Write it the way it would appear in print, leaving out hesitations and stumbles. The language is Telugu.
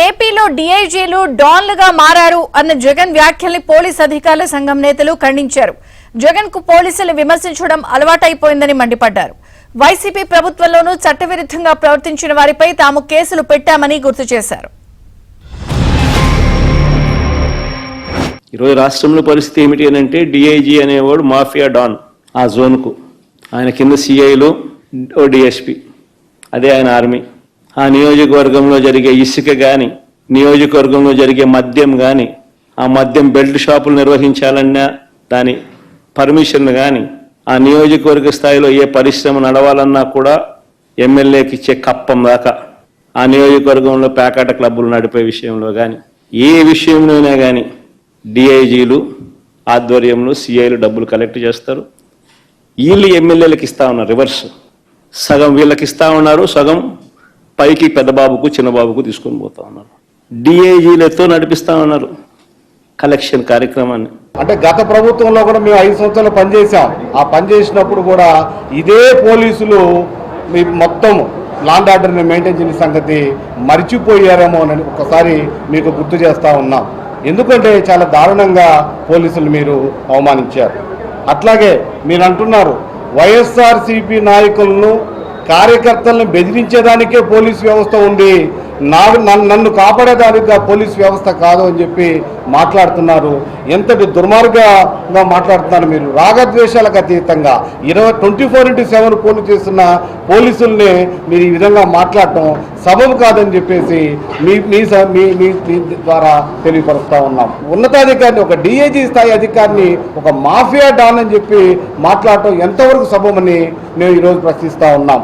ఏపీలో డీఐజీలు డాన్లుగా మారారు అన్న జగన్ వ్యాఖ్యల్ని పోలీస్ అధికారుల సంఘం నేతలు ఖండించారు. జగన్ కు పోలీసులు విమర్శించడం అలవాటైపోయిందని మండిపడ్డారు. వైసీపీ ప్రభుత్వంలోనూ చట్టవిరుద్ధంగా ప్రవర్తించిన వారిపై తాము కేసులు పెట్టామని గుర్తు చేశారు. ఈరోజు రాష్ట్రంలో పరిస్థితి ఏమిటి అని అంటే డీఐజీ అనేవాడు మాఫియా డాన్. ఆ జోన్కు ఆయన కింద సిఐలు, ఓ డిఎస్పీ, అదే ఆయన ఆర్మీ. ఆ నియోజకవర్గంలో జరిగే ఇసుక కానీ, నియోజకవర్గంలో జరిగే మద్యం కానీ, ఆ మద్యం బెల్ట్ షాపులు నిర్వహించాలన్నా దాని పర్మిషన్ కానీ, ఆ నియోజకవర్గ స్థాయిలో ఏ పరిశ్రమ నడవాలన్నా కూడా ఎమ్మెల్యేకి ఇచ్చే కప్పం దాకా, ఆ నియోజకవర్గంలో పేకాట క్లబ్బులు నడిపే విషయంలో కానీ, ఏ విషయంలోనే కానీ డిఐజీలు ఆధ్వర్యంలో సిఐలు డబ్బులు కలెక్ట్ చేస్తారు. వీళ్ళు ఎమ్మెల్యేలకు ఇస్తా ఉన్నారు రివర్స్. సగం వీళ్ళకి ఇస్తా ఉన్నారు, సగం పైకి పెద్దబాబుకు చిన్నబాబుకు తీసుకొని పోతా ఉన్నారు. డిఐజీలతో నడిపిస్తా ఉన్నారు కలెక్షన్ కార్యక్రమాన్ని. అంటే గత ప్రభుత్వంలో కూడా మేము 5 సంవత్సరాలు పనిచేసాం. ఆ పనిచేసినప్పుడు కూడా ఇదే పోలీసులు మీ మొత్తం లాండ్ ఆర్డర్ని మెయింటైన్ చేసిన సంగతి మర్చిపోయారేమో అని ఒకసారి మీకు గుర్తు చేస్తూ ఉన్నాం. ఎందుకంటే చాలా దారుణంగా పోలీసులు మీరు అవమానించారు. అట్లాగే మీరు అంటున్నారు వైఎస్ఆర్సీపీ నాయకులను, కార్యకర్తలను బెదిరించేదానికే పోలీస్ వ్యవస్థ ఉంది, నన్ను కాపాడేదానిగా పోలీస్ వ్యవస్థ కాదు అని చెప్పి మాట్లాడుతున్నారు. ఎంతటి దుర్మార్గంగా మాట్లాడుతున్నారు మీరు. రాగద్వేషాలకు అతీతంగా 24/7 పోలీసు చేస్తున్న పోలీసుల్ని మీరు ఈ విధంగా మాట్లాడటం సబబు కాదని చెప్పేసి మీ ద్వారా తెలియపరుస్తూ ఉన్నాం. ఉన్నతాధికారిని, ఒక డిఐజీ స్థాయి అధికారిని ఒక మాఫియా డాన్ అని చెప్పి మాట్లాడటం ఎంతవరకు సబబని మేము ఈరోజు ప్రశ్నిస్తూ ఉన్నాం.